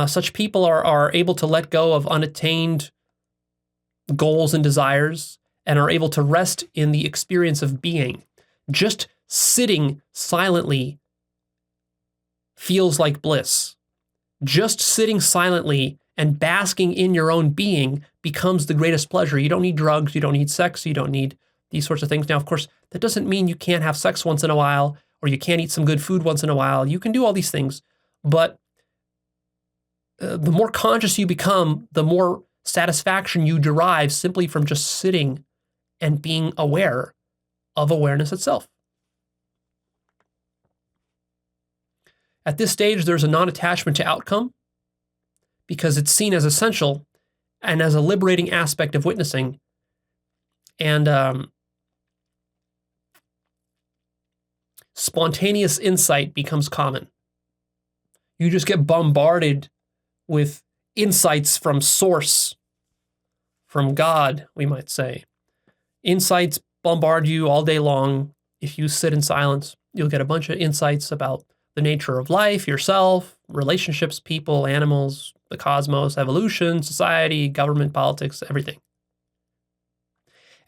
Such people are able to let go of unattained goals and desires and are able to rest in the experience of being. Just sitting silently feels like bliss. Just sitting silently and basking in your own being becomes the greatest pleasure. You don't need drugs, you don't need sex, you don't need these sorts of things. Now, of course, that doesn't mean you can't have sex once in a while or you can't eat some good food once in a while. You can do all these things, but the more conscious you become, the more satisfaction you derive simply from just sitting and being aware of awareness itself. At this stage, there's a non-attachment to outcome because it's seen as essential and as a liberating aspect of witnessing. And spontaneous insight becomes common. You just get bombarded with insights from source, from God, we might say. Insights bombard you all day long. If you sit in silence, you'll get a bunch of insights about the nature of life, yourself, relationships, people, animals, the cosmos, evolution, society, government, politics, everything.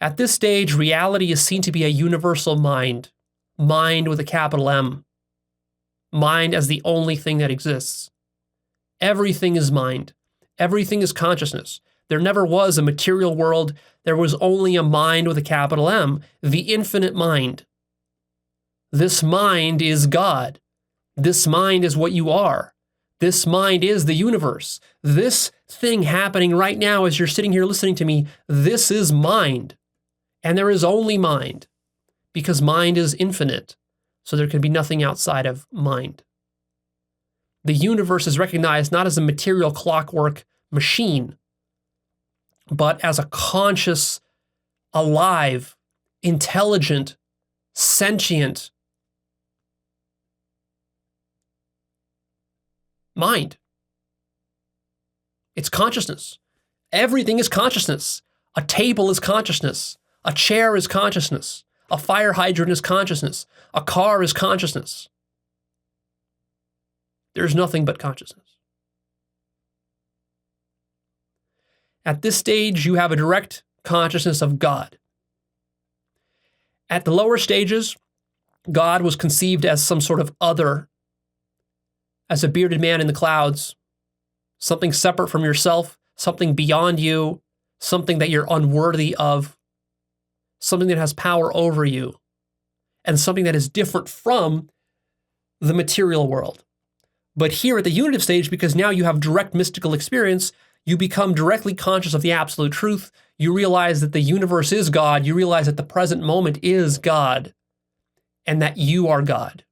At this stage, reality is seen to be a universal mind. Mind with a capital M. Mind as the only thing that exists. Everything is mind. Everything is consciousness. There never was a material world. There was only a mind with a capital M, the infinite mind. This mind is God. This mind is what you are. This mind is the universe. This thing happening right now as you're sitting here listening to me, this is mind. And there is only mind, because mind is infinite, so there can be nothing outside of mind. The universe is recognized not as a material clockwork machine, but as a conscious, alive, intelligent, sentient mind. It's consciousness. Everything is consciousness. A table is consciousness. A chair is consciousness. A fire hydrant is consciousness. A car is consciousness. There's nothing but consciousness. At this stage, you have a direct consciousness of God. At the lower stages, God was conceived as some sort of other, as a bearded man in the clouds, something separate from yourself, something beyond you, something that you're unworthy of, something that has power over you, and something that is different from the material world. But here at the unitive stage, because now you have direct mystical experience, you become directly conscious of the absolute truth. You realize that the universe is God. You realize that the present moment is God, and that you are God.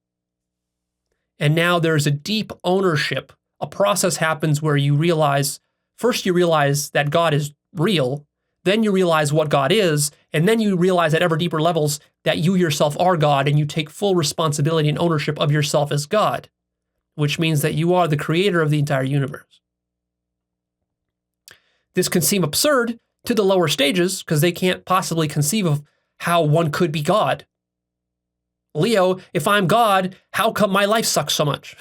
And now there's a deep ownership. A process happens where you realize, first you realize that God is real, then you realize what God is, and then you realize at ever deeper levels that you yourself are God, and you take full responsibility and ownership of yourself as God, which means that you are the creator of the entire universe. This can seem absurd to the lower stages because they can't possibly conceive of how one could be God. Leo, if I'm God, how come my life sucks so much?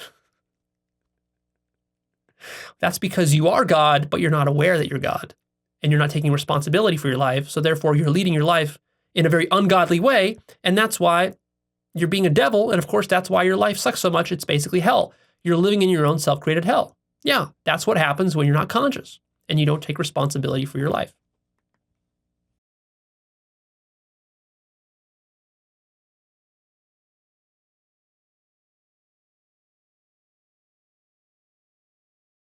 That's because you are God, but you're not aware that you're God. And you're not taking responsibility for your life, so therefore you're leading your life in a very ungodly way, and that's why you're being a devil, and of course that's why your life sucks so much. It's basically hell. You're living in your own self-created hell. Yeah, that's what happens when you're not conscious, and you don't take responsibility for your life.